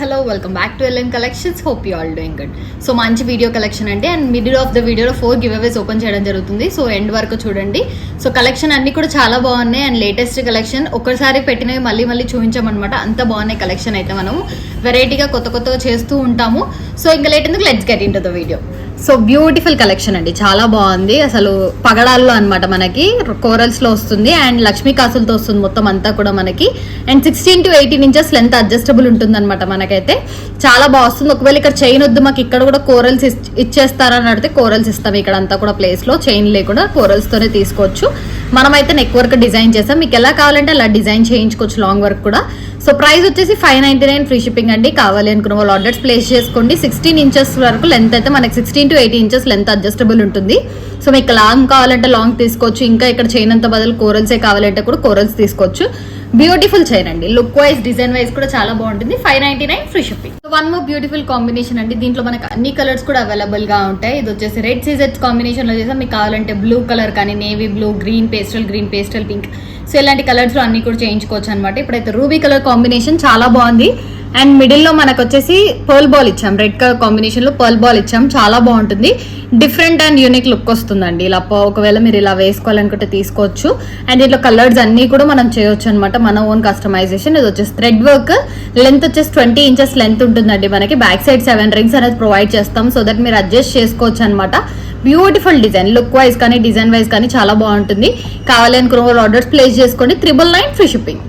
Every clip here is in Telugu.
Hello welcome back to L N collections. Hope you all doing good. So మంచి వీడియో కలెక్షన్ అండి. అండ్ మిడిల్ ఆఫ్ ద వీడియోలో 4 గివ్ అవేస్ ఓపెన్ చేయడం జరుగుతుంది. సో ఎండ్ వరకు చూడండి. సో కలెక్షన్ అన్ని కూడా చాలా బాగున్నాయి. అండ్ లేటెస్ట్ కలెక్షన్ ఒక్కసారి పెట్టినవి మళ్ళీ చూపించామన్నమాట. అంత బాగున్నాయి కలెక్షన్ అయితే. మనము వెరైటీగా కొత్తగా చేస్తూ ఉంటాము. సో ఇంకా లేట్ ఎందుకు, let's get in to the video. So beautiful collection అండి, చాలా బాగుంది. అసలు పగడాల్లో అనమాట, మనకి కోరల్స్ లో వస్తుంది అండ్ లక్ష్మీ కాసులతో వస్తుంది మొత్తం అంతా కూడా మనకి. And 16 to 18 inches length adjustable ఉంటుంది అనమాట మనకైతే. చాలా బాగా వస్తుంది. ఒకవేళ ఇక్కడ చైన్ వద్దు మాకు, ఇక్కడ కూడా కోరల్స్ ఇచ్చేస్తారని అడిగితే కోరల్స్ ఇస్తాం. ఇక్కడ అంతా కూడా ప్లేస్ లో చైన్ లేకుండా కోరల్స్ తోనే తీసుకోవచ్చు. మనమైతే నెక్ వర్క్ డిజైన్ చేస్తాం. మీకు ఎలా కావాలంటే అలా డిజైన్ చేయించుకోవచ్చు, లాంగ్ వర్క్ కూడా. సో ప్రైస్ వచ్చేసి 599 ఫ్రీ షిప్పింగ్ అండి. కావాలి అనుకున్న వాళ్ళు ఆర్డర్స్ ప్లేస్ చేసుకోండి. 16 ఇంచెస్ వరకు లెంత్ అయితే మనకి 16 to 18 ఇంచెస్ లెంత్ అడ్జస్టబుల్ ఉంటుంది. సో మీకు లాంగ్ కావాలంటే లాంగ్ తీసుకోవచ్చు. ఇంకా ఇక్కడ చైన్ అంత బదులు కోరల్సే కావాలంటే కూడా కోరల్స్ తీసుకోవచ్చు. బ్యూటిఫుల్ చైన్ అండి, లుక్ వైజ్ డిజైన్ వైజ్ కూడా చాలా బాగుంటుంది. 599 free shipping. One more beautiful combination అండి. దీంట్లో మనకి అన్ని కలర్స్ కూడా అవైలబుల్ గా ఉంటాయి. ఇది వచ్చేసి రెడ్ సీజెట్స్ కాంబినేషన్ లో చేసాం. మీకు కావాలంటే బ్లూ కలర్ కానీ, navy blue, green pastel pink, so ఇలాంటి కలర్స్ లో అన్ని కూడా చేయించుకోవచ్చు అనమాట. ఇప్పుడైతే రూబీ కలర్ కాంబినేషన్ చాలా బాగుంది. అండ్ మిడిల్ లో మనకు వచ్చేసి పర్ల్ బాల్ ఇచ్చాం. రెడ్ కలర్ కాంబినేషన్ లో పర్ల్ బాల్ ఇచ్చాం. చాలా బాగుంటుంది. డిఫరెంట్ అండ్ యూనిక్ లుక్ వస్తుందండి. ఇలా ఒకవేళ మీరు ఇలా వేసుకోవాలనుకుంటే తీసుకోవచ్చు. అండ్ దీంట్లో కలర్స్ అన్ని కూడా మనం చేయొచ్చు అనమాట, మన ఓన్ కస్టమైజేషన్. ఇది వచ్చేసి థ్రెడ్ వర్క్. లెంత్ వచ్చేసి 20 ఇంచెస్ లెంత్ ఉంటుందండి మనకి. బ్యాక్ సైడ్ 7 రింగ్స్ అనేది ప్రొవైడ్ చేస్తాం. సో దట్ మీరు అడ్జస్ట్ చేసుకోవచ్చు అనమాట. బ్యూటిఫుల్ డిజైన్, లుక్ వైజ్ కానీ డిజైన్ వైజ్ కానీ చాలా బాగుంటుంది. కావాలి అనుకున్న వాళ్ళు ఆర్డర్స్ ప్లేస్ చేసుకోండి. 999 free shipping.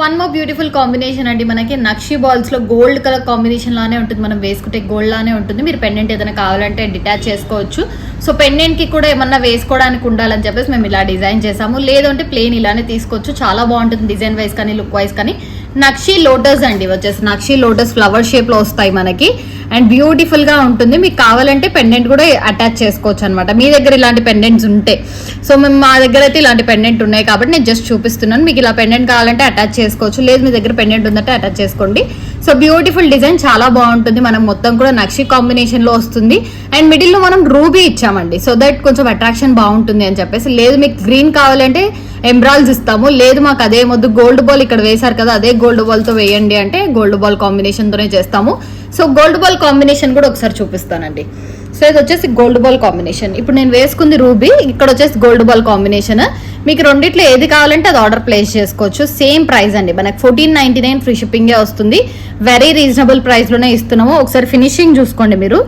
One more beautiful combination అండి. మనకి నక్షి బాల్స్ లో గోల్డ్ కలర్ కాంబినేషన్ లానే ఉంటుంది. మనం వేసుకుంటే గోల్డ్ లానే ఉంటుంది. మీరు పెండెంట్ ఏదైనా కావాలంటే డిటాచ్ చేసుకోవచ్చు. సో పెండెంట్ కి కూడా ఏమన్నా వేసుకోవడానికి ఉండాలని చెప్పేసి మేము ఇలా డిజైన్ చేసాము. లేదంటే ప్లేన్ ఇలానే తీసుకోవచ్చు. చాలా బాగుంటుంది డిజైన్ వైజ్ కానీ లుక్ వైజ్ కానీ. నక్షి లోటస్ అండి, వచ్చేసి నక్షి లోటస్ ఫ్లవర్ షేప్ లో వస్తాయి మనకి. అండ్ బ్యూటిఫుల్ గా ఉంటుంది. మీకు కావాలంటే పెండెంట్ కూడా అటాచ్ చేసుకోవచ్చు అనమాట, మీ దగ్గర ఇలాంటి పెండెంట్స్ ఉంటే. సో మేము మా దగ్గర అయితే ఇలాంటి పెండెంట్ ఉన్నాయి కాబట్టి నేను జస్ట్ చూపిస్తున్నాను. మీకు ఇలా పెండెంట్ కావాలంటే అటాచ్ చేసుకోవచ్చు, లేదు మీ దగ్గర పెండెంట్ ఉందంటే అటాచ్ చేసుకోండి. సో బ్యూటిఫుల్ డిజైన్, చాలా బాగుంటుంది. మనం మొత్తం కూడా నక్షి కాంబినేషన్ లో వస్తుంది. అండ్ మిడిల్ లో మనం రూబీ ఇచ్చామండి, సో దట్ కొంచెం అట్రాక్షన్ బాగుంటుంది అని చెప్పేసి. లేదు మీకు గ్రీన్ కావాలంటే ఎంబ్రాల్స్ ఇస్తాము, లేదు మాకు అదే మొద్దు గోల్డ్ బాల్ ఇక్కడ వేశారు కదా అదే గోల్డ్ బాల్ తో వేయండి అంటే గోల్డ్ బాల్ కాంబినేషన్ తోనే చేస్తాము. సో గోల్డ్ బాల్ కాంబినేషన్ కూడా ఒకసారి చూపిస్తానండి. సో ఇది వచ్చేసి గోల్డ్ బాల్ కాంబినేషన్. ఇప్పుడు నేను వేసుకుంది రూబీ, ఇక్కడ వచ్చేసి గోల్డ్ బాల్ కాంబినేషన్. మీకు రెండిట్లో ఏది కావాలంటే అది ఆర్డర్ ప్లేస్ చేసుకోవచ్చు. సేమ్ ప్రైస్ అండి, మనకు 1499 ఫ్రీ షిప్పింగే వస్తుంది. వెరీ రీజనబుల్ ప్రైస్ లోనే ఇస్తున్నాము. ఒకసారి ఫినిషింగ్ చూసుకోండి మీరు.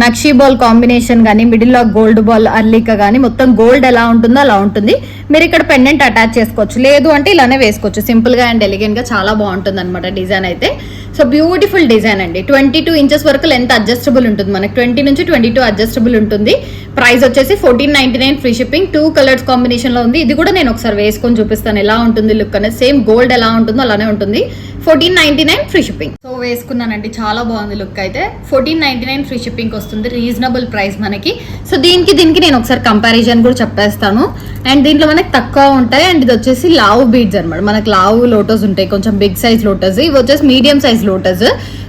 నక్షి బాల్ కాంబినేషన్ కానీ, మిడిల్ లో గోల్డ్ బాల్ అర్లిక కానీ, మొత్తం గోల్డ్ ఎలా ఉంటుందో అలా ఉంటుంది. మీరు ఇక్కడ పెండెంట్ అటాచ్ చేసుకోవచ్చు, లేదు అంటే ఇలానే వేసుకోవచ్చు. సింపుల్ గా అండ్ ఎలిగెంట్ గా చాలా బాగుంటుంది అనమాట డిజైన్ అయితే. సో బ్యూటిఫుల్ డిజైన్ అండి. 22 ఇంచెస్ వరకు లెంత్ అడ్జస్టబుల్ ఉంటుంది మనకి. 20 నుంచి 22 అడ్జస్టబుల్ ఉంటుంది. ప్రైస్ వచ్చేసి 1499 ఫ్రీ షిప్పింగ్. 2 కలర్స్ కాంబినేషన్ లో ఉంది. ఇది కూడా నేను ఒకసారి వేసుకొని చూపిస్తాను ఎలా ఉంటుంది లుక్ అనేది. సేమ్ గోల్డ్ ఎలా ఉంటుందో అలానే ఉంటుంది. 1499 ఫ్రీ షిప్పింగ్. సో వేసుకున్నానండి, చాలా బాగుంది లుక్ అయితే. 1499 ఫ్రీ షిప్పింగ్ వస్తుంది. రీజనబుల్ ప్రైస్ మనకి. సో దీనికి నేను ఒకసారి కంపారిజన్ కూడా చెప్పేస్తాను. అండ్ దీంట్లో మనకి తక్కువ ఉంటాయి. అండ్ ఇది వచ్చేసి లావు బీడ్స్ అనమాట. మనకి లావు లోటస్ ఉంటాయి, కొంచెం బిగ్ సైజ్ లోటస్. ఇవి వచ్చేసి మీడియం సైజ్ లోటస్.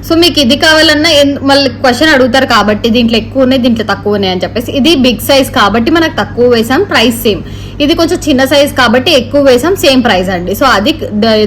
సో మీకు ఇది కావాలన్నా మళ్ళీ క్వశ్చన్ అడుగుతారు కాబట్టి దీంట్లో ఎక్కువ ఉన్నాయి దీంట్లో తక్కువ ఉన్నాయి అని చెప్పేసి. ఇది బిగ్ సైజ్ కాబట్టి మనకు తక్కువ వేసాం, ప్రైస్ సేమ్. ఇది కొంచెం చిన్న సైజ్ కాబట్టి ఎక్కువ వేసాం, సేమ్ ప్రైస్ అండి. సో అది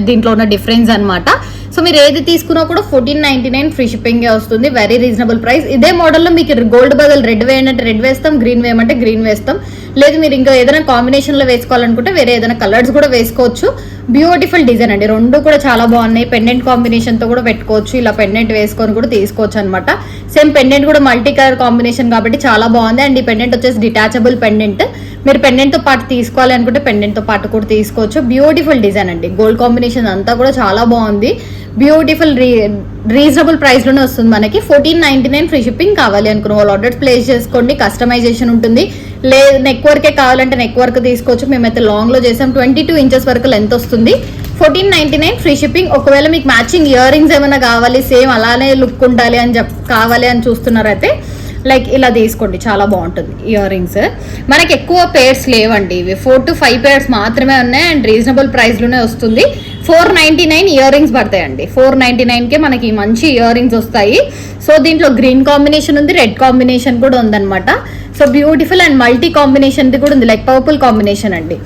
దీంట్లో ఉన్న డిఫరెన్స్ అనమాట. సో మీరు ఏది తీసుకున్నా కూడా 1499 ఫ్రీ షిప్పింగ్ వస్తుంది. Very reasonable price. ఇదే మోడల్లో మీకు గోల్డ్ బదులు రెడ్ వేయమంటే రెడ్ వేస్తాం, గ్రీన్ వేయమంటే గ్రీన్ వేస్తాం. లేదు మీరు ఇంకా ఏదైనా కాంబినేషన్ లో వేసుకోవాలనుకుంటే వేరే ఏదైనా కలర్స్ కూడా వేసుకోవచ్చు. బ్యూటిఫుల్ డిజైన్ అండి, రెండు కూడా చాలా బాగున్నాయి. పెండెంట్ కాంబినేషన్ తో కూడా పెట్టుకోవచ్చు, ఇలా పెండెంట్ వేసుకొని కూడా తీసుకోవచ్చు అనమాట. సేమ్ పెండెంట్ కూడా మల్టీ కలర్ కాంబినేషన్ కాబట్టి చాలా బాగుంది. అండ్ ఈ పెండెంట్ వచ్చేసి డిటాచబుల్ పెండెంట్. మీరు పెండెంట్ తో పాటు తీసుకోవాలి అనుకుంటే పెండెంట్ తో పాటు కూడా తీసుకోవచ్చు. బ్యూటిఫుల్ డిజైన్ అండి, గోల్డ్ కాంబినేషన్ అంతా కూడా చాలా బాగుంది. బ్యూటిఫుల్ రీజనబుల్ ప్రైస్ లోనే వస్తుంది మనకి. 1499 ఫ్రీ షిప్పింగ్. కావాలి అనుకున్న వాళ్ళు ఆర్డర్స్ ప్లేస్ చేసుకోండి. కస్టమైజేషన్ ఉంటుంది. లేదు నెక్ వర్కే కావాలంటే నెక్ వర్క్ తీసుకోవచ్చు. మేమైతే లాంగ్ లో చేసాం. 22 ఇంచెస్ వరకు లెంత్ వస్తుంది. 1499 ఫ్రీ షిప్పింగ్. ఒకవేళ మీకు మ్యాచింగ్ ఇయర్ రింగ్స్ ఏమైనా కావాలి, సేమ్ అలానే లుక్ ఉండాలి అని కావాలి అని చూస్తున్నారైతే లైక్ ఇలా తీసుకోండి, చాలా బాగుంటుంది. ఇయర్ రింగ్స్ మనకి ఎక్కువ పేర్స్ లేవండి, ఇవి 4 to 5 పేర్స్ మాత్రమే ఉన్నాయి. అండ్ రీజనబుల్ ప్రైస్ లోనే వస్తుంది. 499 ఇయర్ రింగ్స్ పడతాయండి. 499 కే మనకి మంచి ఇయర్ రింగ్స్ వస్తాయి. సో దీంట్లో గ్రీన్ కాంబినేషన్ ఉంది, రెడ్ కాంబినేషన్ కూడా ఉందన్నమాట. So beautiful and multi combination కూడా ఉంది, లైక్ పర్పుల్ కాంబినేషన్ అండి.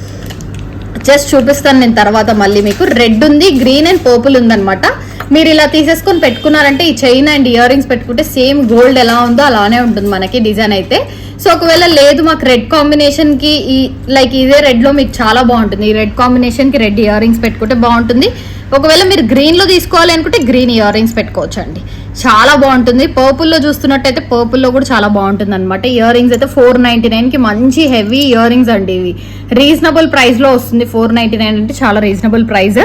జస్ట్ చూపిస్తాను నేను తర్వాత మళ్ళీ మీకు. రెడ్ ఉంది, గ్రీన్ అండ్ పర్పుల్ ఉందన్నమాట. మీరు ఇలా తీసేసుకొని పెట్టుకున్నారంటే ఈ చైన్ అండ్ ఇయర్ రింగ్స్ పెట్టుకుంటే సేమ్ గోల్డ్ ఎలా ఉందో అలానే ఉంటుంది మనకి డిజైన్ అయితే. సో ఒకవేళ లేదు మాకు రెడ్ కాంబినేషన్ కి ఈ లైక్ ఇదే రెడ్ లో మీకు చాలా బాగుంటుంది, ఈ రెడ్ కాంబినేషన్ కి రెడ్ ఇయర్ రింగ్స్ పెట్టుకుంటే బాగుంటుంది. ఒకవేళ మీరు గ్రీన్ లో తీసుకోవాలి అనుకుంటే గ్రీన్ ఇయర్ రింగ్స్ పెట్టుకోవచ్చు అండి, చాలా బాగుంటుంది. పర్పుల్ లో చూస్తున్నట్టయితే పర్పుల్ లో కూడా చాలా బాగుంటుంది అనమాట. ఇయర్ రింగ్స్ అయితే 499 కి మంచి హెవీ ఇయర్ రింగ్స్ అండి. ఇవి రీజనబుల్ ప్రైస్ లో వస్తుంది. 499 అంటే చాలా రీజనబుల్ ప్రైస్.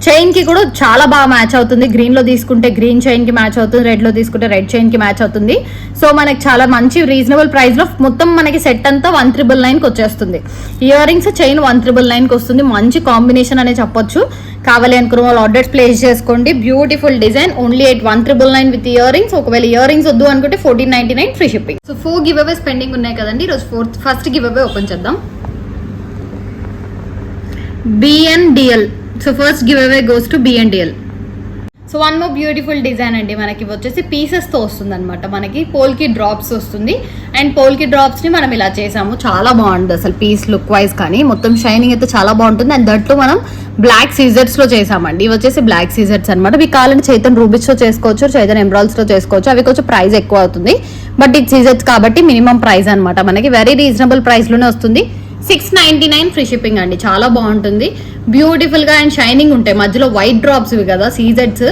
చైన్ కి కూడా చాలా బాగా మ్యాచ్ అవుతుంది. గ్రీన్ లో తీసుకుంటే గ్రీన్ చైన్ కి మ్యాచ్ అవుతుంది, రెడ్ లో తీసుకుంటే రెడ్ చైన్ కి మ్యాచ్ అవుతుంది. సో మనకి చాలా మంచి రీజనబుల్ ప్రైస్ లో మొత్తం మనకి సెట్ అంతా 1399 కి వచ్చేస్తుంది. ఇయర్ రింగ్స్ చైన్ 1399 కి వస్తుంది. మంచి కాంబినేషన్ అనే చెప్పొచ్చు. కావాలి అనుకున్న వాళ్ళు ఆర్డర్స్ ప్లేస్ చేసుకోండి. Beautiful design, only at 1399 with ear rings. ఒకవేళ ఇయర్ రింగ్స్ వద్దు అనుకుంటే 1499 free shipping. So 4 give aways పెండింగ్ ఉన్నాయి కదండి. ఈరోజు ఫస్ట్ గివ్ అవే ఓపెన్ చేద్దాం. BNDL. So first give away goes to BNDL. So one more beautiful design అండి. మనకి వచ్చేసి పీసెస్ తో వస్తుంది అనమాట. మనకి పోల్కి డ్రాప్స్ వస్తుంది అండ్ పోల్కి డ్రాప్స్ ని మనం ఇలా చేసాము. చాలా బాగుంటుంది అసలు పీస్ లుక్ వైజ్ కానీ మొత్తం షైనింగ్ అయితే చాలా బాగుంటుంది. అండ్ దట్లో మనం బ్లాక్ సీజర్స్ లో చేసామండి. ఇవి వచ్చేసి బ్లాక్ సీజర్స్ అనమాట. మీకు కావాలంటే చైతన్ రూబిస్ లో చేసుకోవచ్చు, చైతన్ ఎమరాల్డ్స్ లో చేసుకోవచ్చు. అవి కొంచెం ప్రైస్ ఎక్కువ అవుతుంది, బట్ ఇది సీజర్స్ కాబట్టి మినిమం ప్రైస్ అనమాట. మనకి వెరీ రీజనబుల్ ప్రైస్ లోనే వస్తుంది. 699 ఫ్రీ షిప్పింగ్ అండి. చాలా బాగుంటుంది, బ్యూటిఫుల్ గా అండ్ షైనింగ్ ఉంటాయి. మధ్యలో వైట్ డ్రాప్స్ ఇవి కదా సీజెట్స్.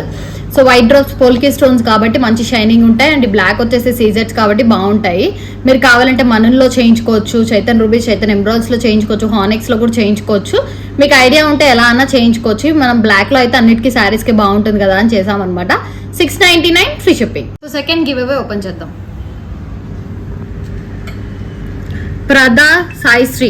సో వైట్ డ్రాప్స్ పోల్కి స్టోన్స్ కాబట్టి మంచి షైనింగ్ ఉంటాయి. అండ్ బ్లాక్ వచ్చేసి సీజెట్స్ కాబట్టి బాగుంటాయి. మీరు కావాలంటే మనన్లో చేయించుకోవచ్చు, చైతన్ రూబీస్, చైతన్ ఎమరాల్డ్స్ లో చేయించుకోవచ్చు, హానెక్స్ లో కూడా చేయించుకోవచ్చు. మీకు ఐడియా ఉంటే ఎలా అన్నా చేయించుకోవచ్చు. మనం బ్లాక్ లో అయితే అన్నిటికీ శారీస్ కి బాగుంటుంది కదా అని చేసామన్నమాట. 699 free shipping. So second give away open చేద్దాం. Prada Saisri.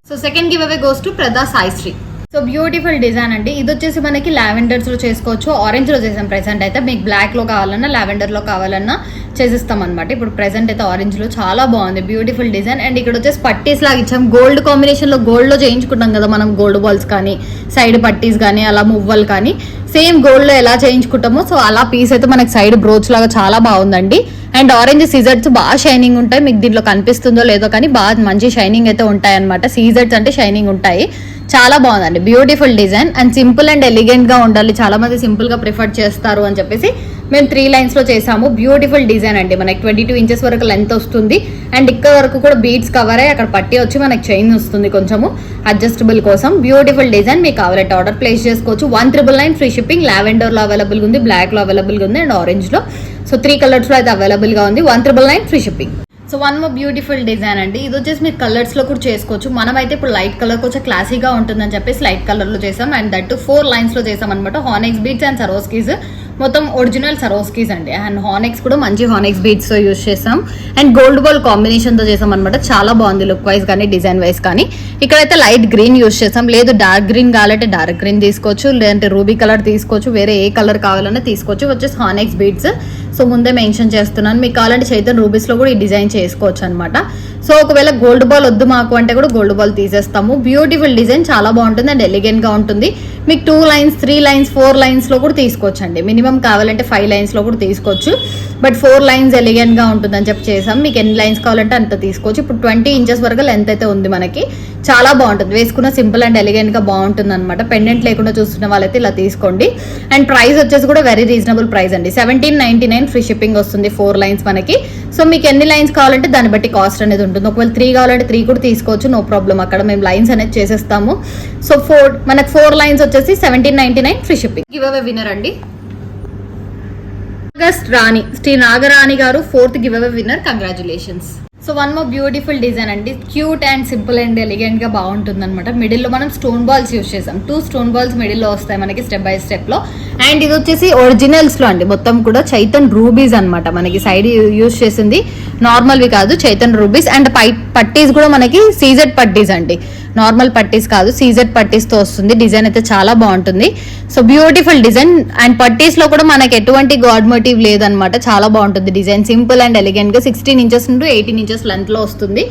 So second give away goes to Prada Saisri. So beautiful design అండి. ఇది వచ్చేసి మనకి లావెండర్స్ లో చేసుకోవచ్చు, ఆరెంజ్ లో చేసాం ప్రెసెంట్ అయితే. మీకు బ్లాక్ లో కావాలన్నా లావెండర్ లో కావాలన్నా చేసిస్తాం అనమాట. ఇప్పుడు ప్రెసెంట్ అయితే ఆరెంజ్ లో చాలా బాగుంది, బ్యూటిఫుల్ డిజైన్. అండ్ ఇక్కడ వచ్చేసి పట్టీస్ లాగా ఇచ్చాం. గోల్డ్ కాంబినేషన్ లో గోల్డ్ లో చేయించుకుంటాం కదా మనం, గోల్డ్ బాల్స్ కానీ సైడ్ పట్టీస్ కానీ అలా మువ్వలు కానీ సేమ్ గోల్డ్ లో ఎలా చేయించుకుంటామో సో అలా పీస్ అయితే మనకి సైడ్ బ్రోచ్ లాగా చాలా బాగుందండి. అండ్ ఆరెంజ్ సీజర్స్ బాగా షైనింగ్ ఉంటాయి. మీకు దీంట్లో కనిపిస్తుందో లేదో కానీ బాగా మంచి షైనింగ్ అయితే ఉంటాయి అనమాట. సీజర్స్ అంటే షైనింగ్ ఉంటాయి. చాలా బాగుందండి, beautiful design. And simple and elegant గా ఉండాలి, చాలా మంది సింపుల్ గా ప్రిఫర్ చేస్తారు అని చెప్పేసి మేము 3 లైన్స్ లో చేసాము. బ్యూటిఫుల్ డిజైన్ అండి. మనకి 22 ఇంచెస్ వరకు లెంత్ వస్తుంది. అండ్ ఇక్కడ వరకు కూడా బీడ్స్ కవర్ అయ్యి అక్కడ పట్టి వచ్చి మనకి చైన్ వస్తుంది కొంచెము అడ్జస్టబుల్ కోసం. Beautiful design. మీకు కావాలంటే ఆర్డర్ ప్లేస్ చేసుకోవచ్చు. 1999 ఫ్రీ షిప్పింగ్. లావెండర్ లో అవైలబుల్ ఉంది, బ్లాక్ లో అవైలబుల్ గా ఉంది అండ్ ఆరెంజ్ లో. సో 3 కలర్స్ లో అయితే అవైలబుల్ గా ఉంది. 1999 free shipping. So one more beautiful design అండి. ఇది వచ్చేసి మీరు కలర్స్ లో కూడా చేసుకోవచ్చు. మనమైతే ఇప్పుడు లైట్ కలర్ కొంచెం క్లాసీగా ఉంటుందని చెప్పేసి లైట్ కలర్ లో చేసాం. అండ్ దట్ 4 లైన్స్ లో చేసాం అనమాట. హానెక్స్ బీడ్స్ అండ్ సరోస్కీస్, మొత్తం ఒరిజినల్ సరోస్కీస్ అండి. అండ్ హానెక్స్ కూడా మంచి హానెక్స్ బీడ్స్ తో యూజ్ చేసాం. అండ్ గోల్డ్ బాల్ కాంబినేషన్ తో చేసాం అనమాట. చాలా బాగుంది లుక్ వైజ్ కానీ డిజైన్ వైజ్ కానీ. ఇక్కడైతే లైట్ గ్రీన్ యూజ్ చేసాం. లేదు డార్క్ గ్రీన్ కావాలంటే డార్క్ గ్రీన్ తీసుకోవచ్చు, లేదంటే రూబీ కలర్ తీసుకోవచ్చు, వేరే ఏ కలర్ కావాలన్నా తీసుకోవచ్చు. వచ్చేసి హానెక్స్ బీడ్స్. సో ముందే మెన్షన్ చేస్తున్నాను. మీకు కావాలంటే చైతన్ రూబీస్ లో కూడా ఈ డిజైన్ చేసుకోవచ్చు అనమాట. సో ఒకవేళ గోల్డ్ బాల్ వద్దు మాకు అంటే కూడా గోల్డ్ బాల్ తీసేస్తాము. బ్యూటిఫుల్ డిజైన్, చాలా బాగుంటుంది అండ్ ఎలిగెంట్ గా ఉంటుంది. మీకు 2 లైన్స్, 3 లైన్స్, 4 లైన్స్ లో కూడా తీసుకోవచ్చు అండి. మినిమం కావాలంటే 5 లైన్స్ లో కూడా తీసుకోవచ్చు. బట్ 4 లైన్స్ ఎలిగెంట్ గా ఉంటుంది అని చెప్పి చేసాం. మీకు ఎన్ని లైన్స్ కావాలంటే అంత తీసుకోవచ్చు. ఇప్పుడు 20 ఇంచెస్ వరకు లెంత్ అయితే ఉంది మనకి. చాలా బాగుంటుంది, వేసుకున్న సింపుల్ అండ్ ఎలిగెంట్ గా బాగుంటుంది అనమాట. పెండెంట్ లేకుండా చూస్తున్న వాళ్ళైతే ఇలా తీసుకోండి. అండ్ ప్రైస్ వచ్చేసి కూడా వెరీ రీజనబుల్ ప్రైస్ అండి. 1799 ఫ్రీ షిప్పింగ్ వస్తుంది. 4 లైన్స్ మనకి. సో మీకు ఎన్ని లైన్స్ కావాలంటే దాన్ని బట్టి కాస్ట్ అనేది ఉంటుంది. ఒకవేళ 3 కావాలంటే 3 కూడా తీసుకోవచ్చు, నో ప్రాబ్లం. అక్కడ మేము లైన్స్ అనేది చేసేస్తాము. సో మనకి 4 లైన్స్ వచ్చేసి 1799 free shipping. Give away winner అండి రాణి, శ్రీ నాగరాణి గారు 4th give away winner. Congratulations. So one more beautiful design అండి. Cute and simple and elegant గా బాగుంటుంది అనమాట. మిడిల్ లో మనం స్టోన్ బాల్స్ యూజ్ చేసాం. 2 స్టోన్ బాల్స్ మిడిల్ లో వస్తాయి మనకి స్టెప్ బై స్టెప్ లో. అండ్ ఇది వచ్చేసి ఒరిజినల్స్ లో అండి. మొత్తం కూడా చైతన్ రూబీస్ అనమాట. మనకి సైడ్ యూజ్ చేసింది నార్మల్వి కాదు, చైతన్ రూబీస్. అండ్ పట్టీస్ కూడా మనకి సీజెడ్ పట్టీస్ అండి, నార్మల్ పట్టీస్ కాదు, సీజెడ్ పట్టీస్ తో వస్తుంది. డిజైన్ అయితే చాలా బాగుంటుంది. So beautiful design. అండ్ పట్టీస్ లో కూడా మనకి ఎటువంటి గాడ్ మోటివ్ లేదనమాట. చాలా బాగుంటుంది డిజైన్, సింపుల్ అండ్ ఎలిగెంట్ గా. 16 ఇంచెస్ నుండి 18 ఇంచెస్ లెంత్ లో వస్తుంది.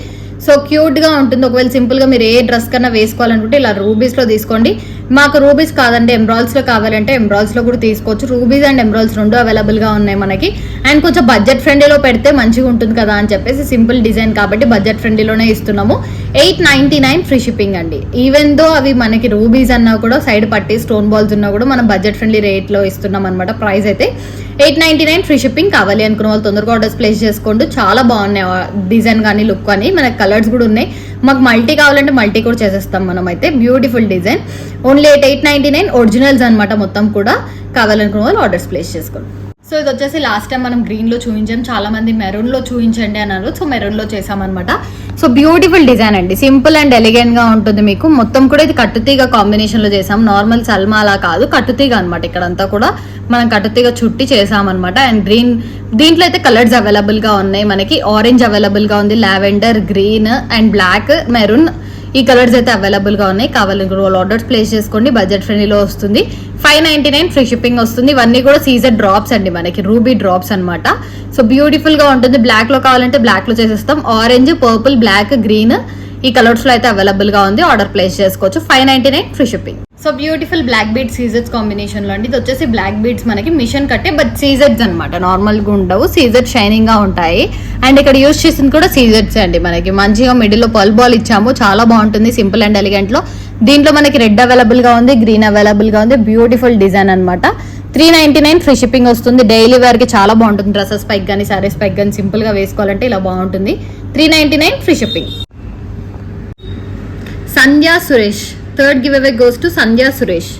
సో క్యూట్గా ఉంటుంది. ఒకవేళ సింపుల్గా మీరు ఏ డ్రెస్ కన్నా వేసుకోవాలనుకుంటే ఇలా రూబీస్లో తీసుకోండి. మాకు రూబీస్ కాదండి ఎమ్రాల్స్లో కావాలంటే ఎమ్రాల్స్లో కూడా తీసుకోవచ్చు. రూబీస్ అండ్ ఎమ్రాల్స్ రెండు అవైలబుల్గా ఉన్నాయి మనకి. అండ్ కొంచెం బడ్జెట్ ఫ్రెండ్లీలో పెడితే మంచిగా ఉంటుంది కదా అని చెప్పేసి సింపుల్ డిజైన్ కాబట్టి బడ్జెట్ ఫ్రెండ్లీలోనే ఇస్తున్నాము. 899 ఫ్రీ షిప్పింగ్ అండి. ఈవెన్ దో అవి మనకి రూబీస్ అన్నా కూడా సైడ్ పట్టి స్టోన్ బాల్స్ ఉన్నా కూడా మనం బడ్జెట్ ఫ్రెండ్లీ రేట్లో ఇస్తున్నాం అనమాట. ప్రైస్ అయితే 899 ఫ్రీ షిప్పింగ్. కావాలి అనుకున్న వాళ్ళు తొందరగా ఆర్డర్స్ ప్లేస్ చేసుకోండి. చాలా బాగున్నాయి డిజైన్ కానీ లుక్ కానీ. మనకి కలర్స్ కూడా ఉన్నాయి. మాకు మల్టీ కావాలంటే మల్టీ కూడా చేసేస్తాం మనం అయితే. Beautiful design. ఓన్లీ 899 ఒరిజినల్స్ అనమాట మొత్తం కూడా. కావాలనుకున్న వాళ్ళు ఆర్డర్స్ ప్లేస్ చేసుకోండి. సో ఇది వచ్చేసి లాస్ట్ టైం మనం గ్రీన్లో చూపించాం, చాలా మంది మెరూన్లో చూపించండి అన్నారు. సో మెరూన్లో చేసామన్నమాట. సో బ్యూటిఫుల్ డిజైన్ అండి, సింపుల్ అండ్ ఎలిగెంట్గా ఉంటుంది మీకు. మొత్తం కూడా ఇది కట్టుతీగ కాంబినేషన్లో చేసాం. నార్మల్ సల్మా అలా కాదు, కట్టుతీగ అనమాట. ఇక్కడంతా కూడా మనం కట్టుతీగ చుట్టి చేసామన్నమాట. అండ్ గ్రీన్ దీంట్లో అయితే కలర్స్ అవైలబుల్గా ఉన్నాయి మనకి. ఆరెంజ్ అవైలబుల్గా ఉంది, lavender, green and black, maroon. ఈ కలర్స్ అయితే అవైలబుల్గా ఉన్నాయి. కావాలనుకున్న వాళ్ళు ఆర్డర్స్ ప్లేస్ చేసుకోండి. బడ్జెట్ ఫ్రెండ్లీలో వస్తుంది. 599 ఫ్రీ షిప్పింగ్ వస్తుంది. ఇవన్నీ కూడా సీజర్ డ్రాప్స్ అండి మనకి, రూబీ డ్రాప్స్ అనమాట. సో బ్యూటిఫుల్ గా ఉంటుంది. బ్లాక్ లో కావాలంటే బ్లాక్ లో చేసేస్తాం. ఆరెంజ్, పర్పుల్, బ్లాక్, గ్రీన్ ఈ కలర్స్ లో అయితే అవైలబుల్ గా ఉంది. ఆర్డర్ ప్లేస్ చేసుకోవచ్చు. 599 free shipping. So beautiful black beads సీజర్స్ కాంబినేషన్ లో అండి. ఇది వచ్చేసి బ్లాక్ బీడ్స్ మనకి మిషన్ కట్టే, బట్ సీజర్స్ అనమాట. నార్మల్ గా ఉండవు, సీజర్ షైనింగ్ గా ఉంటాయి. అండ్ ఇక్కడ యూజ్ చేసింది కూడా సీజర్స్ అండి మనకి. మంచిగా మిడిల్ లో పల్ బాల్ ఇచ్చాము, చాలా బాగుంటుంది. సింపుల్ అండ్ ఎలిగెంట్ లో. దీంట్లో మనకి రెడ్ అవైలబుల్ గా ఉంది, గ్రీన్ అవైలబుల్ గా ఉంది. బ్యూటిఫుల్ డిజైన్ అనమాట. 399 ఫ్రీ షిప్పింగ్ వస్తుంది. డైలీ వేర్ కి చాలా బాగుంటుంది. డ్రెస్సెస్ పైకి కానీ సారీస్ పైకి కానీ సింపుల్ గా వేసుకోవాలంటే ఇలా బాగుంటుంది. 399 free shipping. Sandhya Suresh, third give away goes to Sandhya Suresh.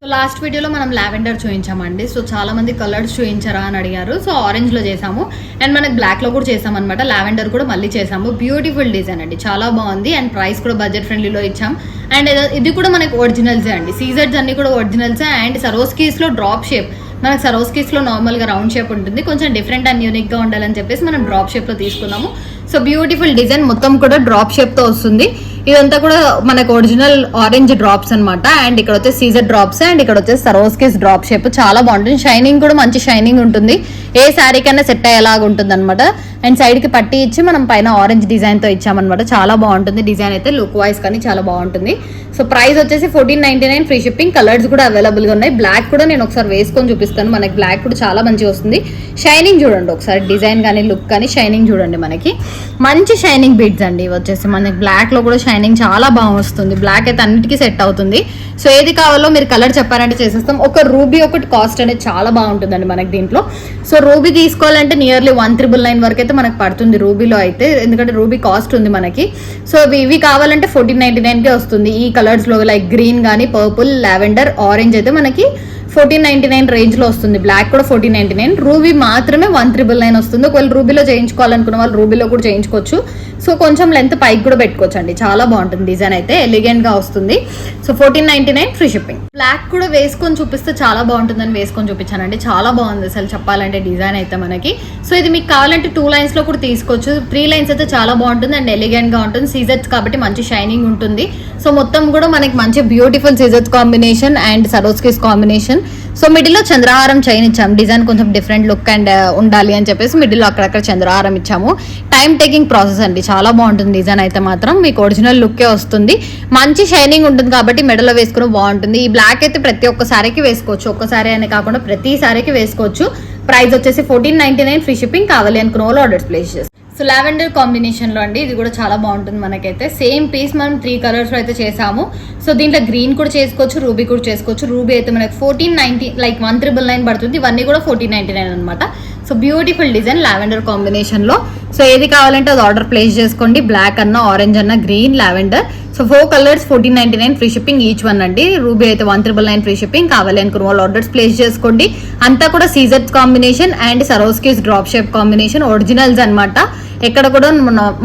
So last వీడియోలో మనం లావెండర్ చూపించామండి. సో చాలా మంది కలర్స్ చూపించారా అని అడిగారు. సో ఆరెంజ్ లో చేసాము అండ్ మనకి బ్లాక్ లో కూడా చేసాం అనమాట. లావెండర్ కూడా మళ్ళీ చేసాము. బ్యూటిఫుల్ డిజైన్ అండి, చాలా బాగుంది. అండ్ ప్రైస్ కూడా బడ్జెట్ ఫ్రెండ్లీలో ఇచ్చాం. అండ్ ఇది కూడా మనకి ఒరిజినల్సే అండి. సీజర్స్ అన్ని కూడా ఒరిజినల్సే. అండ్ సరోస్కీస్ లో డ్రాప్ షేప్, మనకి సరోస్కీస్ లో నార్మల్ గా రౌండ్ షేప్ ఉంటుంది. కొంచెం డిఫరెంట్ అండ్ యూనిక్ గా ఉండాలని చెప్పేసి మనం డ్రాప్ షేప్ లో తీసుకున్నాము. సో బ్యూటిఫుల్ డిజైన్, మొత్తం కూడా డ్రాప్ షేప్ తో వస్తుంది. ఇదంతా కూడా మనకు ఒరిజినల్ ఆరెంజ్ డ్రాప్స్ అనమాట. అండ్ ఇక్కడ వచ్చేసి సీజర్ డ్రాప్స్ అండ్ ఇక్కడ వచ్చేసి సరోస్కిస్ డ్రాప్ షేప్. చాలా బాగుంటుంది. షైనింగ్ కూడా మంచి షైనింగ్ ఉంటుంది. ఏ శారీ కన్నా సెట్ అయ్యేలాగా ఉంటుంది అనమాట. అండ్ సైడ్ కి పట్టి ఇచ్చి మనం పైన ఆరెంజ్ డిజైన్ తో ఇచ్చామన్నమాట. చాలా బాగుంటుంది డిజైన్ అయితే. లుక్ వైజ్ కానీ చాలా బాగుంటుంది. సో ప్రైస్ వచ్చేసి 1499 ఫ్రీ షిప్పింగ్. కలర్స్ కూడా అవైలబుల్ గా ఉన్నాయి. బ్లాక్ కూడా నేను ఒకసారి వేసుకొని చూపిస్తాను. మనకి బ్లాక్ కూడా చాలా మంచిగా వస్తుంది. షైనింగ్ చూడండి ఒకసారి, డిజైన్ కానీ లుక్ కానీ షైనింగ్ చూడండి. మనకి మంచి షైనింగ్ బీడ్స్ అండి. ఇవి వచ్చేసి మనకి బ్లాక్ లో కూడా షైనింగ్ చాలా బాగా వస్తుంది. బ్లాక్ అయితే అన్నిటికీ సెట్ అవుతుంది. సో ఏది కావాలో మీరు కలర్ చెప్పారంటే చేసేస్తాం. ఒక రూబీ ఒకటి కాస్ట్ అనేది చాలా బాగుంటుందండి మనకి దీంట్లో. సో రూబీ తీసుకోవాలంటే నియర్లీ 1999 వరకు అయితే మనకు పడుతుంది రూబీలో అయితే, ఎందుకంటే రూబీ కాస్ట్ ఉంది మనకి. సో ఇవి కావాలంటే 1499 కే వస్తుంది. ఈ కలర్స్ లో లైక్ గ్రీన్ కానీ, పర్పుల్, లావెండర్, ఆరెంజ్ అయితే మనకి 1499 రేంజ్ లో వస్తుంది. బ్లాక్ కూడా 1499. రూబీ మాత్రమే 1399 వస్తుంది. ఒకవేళ రూబీలో చేయించుకోవాలనుకున్న వాళ్ళు రూబీలో కూడా చేయించుకోవచ్చు. సో కొంచెం లెంత్ పైకి కూడా పెట్టుకోవచ్చు అండి. చాలా బాగుంటుంది డిజైన్ అయితే, ఎలిగెంట్ గా వస్తుంది. So 1499 free shipping. బ్లాక్ కూడా వేసుకొని చూపిస్తే చాలా బాగుంటుందని వేసుకొని చూపించానండి. చాలా బాగుంది అసలు చెప్పాలంటే డిజైన్ అయితే మనకి. సో ఇది మీకు కావాలంటే 2 లైన్స్ లో కూడా తీసుకోవచ్చు. 3 లైన్స్ అయితే చాలా బాగుంటుంది అండ్ ఎలిగెంట్ గా ఉంటుంది. సీజర్స్ కాబట్టి మంచి షైనింగ్ ఉంటుంది. సో మొత్తం కూడా మనకి మంచి బ్యూటిఫుల్ సీజర్స్ combination and Swarovskis combination. So middle లో చంద్రహారం చైన్ ఇచ్చాము. డిజైన్ కొంచెం డిఫరెంట్ లుక్ అండ్ ఉండాలి అని చెప్పేసి మిడిల్ లో అక్కడక్కడ చంద్రహారం ఇచ్చాము. టైం టేకింగ్ ప్రాసెస్ అండి, చాలా బాగుంటుంది డిజైన్ అయితే మాత్రం. మీకు ఒరిజినల్ లుక్కే వస్తుంది. మంచి షైనింగ్ ఉంటుంది కాబట్టి మెడలో వేసుకుని బాగుంటుంది. ఈ బ్లాక్ అయితే ప్రతి ఒక్క సారీకి వేసుకోవచ్చు. ఒక్కసారి అనే కాకుండా ప్రతి సారీకి వేసుకోవచ్చు. ప్రైస్ వచ్చేసి 1499 ఫ్రీ షిప్పింగ్. కావాలి అనుకున్న వాళ్ళు ఆర్డర్స్ ప్లేస్ చేస్తారు. సో లావెండర్ కాంబినేషన్ లో అండి, ఇది కూడా చాలా బాగుంటుంది మనకైతే. సేమ్ పీస్ మనం 3 కలర్స్ లో అయితే చేసాము. సో దీంట్లో గ్రీన్ కూడా చేసుకోవచ్చు, రూబీ కూడా చేసుకోవచ్చు. రూబీ అయితే మనకి 1490 లైక్ 1999 పడుతుంది. ఇవన్నీ కూడా 1499 అనమాట. So beautiful design lavender combination లో. సో ఏది కావాలంటే అది ఆర్డర్ ప్లేస్ చేసుకోండి. బ్లాక్ అన్న, ఆరెంజ్ అన్న, green, lavender. So 4 colours 1499 free shipping each one అండి. రూబీ అయితే 1399 ఫ్రీ షిప్పింగ్. కావాలి అనుకున్న వాళ్ళు ఆర్డర్స్ ప్లేస్ చేసుకోండి. అంతా కూడా సీజర్స్ combination and Swarovskis drop shape combination originals అనమాట. ఎక్కడ కూడా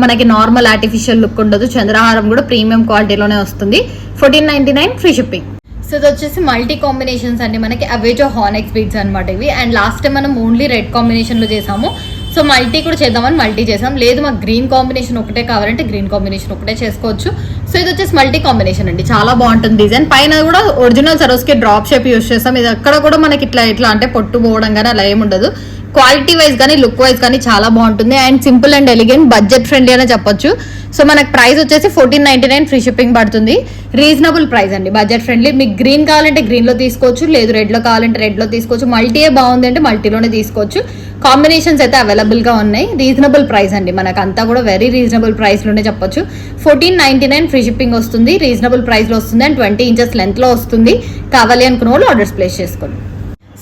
మనకి నార్మల్ ఆర్టిఫిషియల్ లుక్ ఉండదు. చంద్రహారం కూడా ప్రీమియం క్వాలిటీలోనే వస్తుంది. 1499 ఫ్రీ షిప్పింగ్. సో ఇది వచ్చేసి మల్టీ కాంబినేషన్స్ అండి మనకి. అవేజో హానెక్స్ బీడ్స్ అనమాట ఇవి. అండ్ లాస్ట్ టైం మనం ఓన్లీ రెడ్ కాంబినేషన్ లో చేసాము. సో మల్టీ కూడా చేద్దామని మల్టీ చేసాం. లేదు మాకు గ్రీన్ కాంబినేషన్ ఒకటే కావాలంటే గ్రీన్ కాంబినేషన్ ఒకటే చేసుకోవచ్చు. సో ఇది వచ్చేసి మల్టీ కాంబినేషన్ అండి, చాలా బాగుంటుంది డిజైన్. పైన కూడా ఒరిజినల్ సరోస్కి డ్రాప్ షేప్ యూస్ చేస్తాం. ఇది అక్కడ కూడా మనకి ఇట్లా అంటే పొట్టు పోవడం కానీ అలా ఏముండదు. క్వాలిటీ వైజ్ కానీ లుక్ వైజ్ కానీ చాలా బాగుంటుంది and simple and elegant budget friendly అనే చెప్పొచ్చు. సో మనకు ప్రైస్ వచ్చేసి 1499 ఫ్రీ షిప్పింగ్ పడుతుంది. రీజనబుల్ ప్రైస్ అండి, బడ్జెట్ ఫ్రెండ్లీ. మీకు గ్రీన్ కావాలంటే గ్రీన్ లో తీసుకోవచ్చు, లేదు రెడ్ లో కావాలంటే రెడ్ లో తీసుకోవచ్చు, మల్టీయే బాగుంది అంటే మల్టీలోనే తీసుకోవచ్చు. కాంబినేషన్స్ అయితే అవైలబుల్ గా ఉన్నాయి. రీజనబుల్ ప్రైస్ అండి, మనకు అంతా కూడా వెరీ రీజనబుల్ ప్రైస్ లోనే చెప్పొచ్చు. 1499 ఫ్రీ షిప్పింగ్ వస్తుంది, రీజనబుల్ ప్రైస్ లో వస్తుంది అండ్ 20 ఇంచెస్ లెంత్ లో వస్తుంది. కావాలి అనుకున్న వాళ్ళు ఆర్డర్స్ ప్లేస్ చేసుకోండి.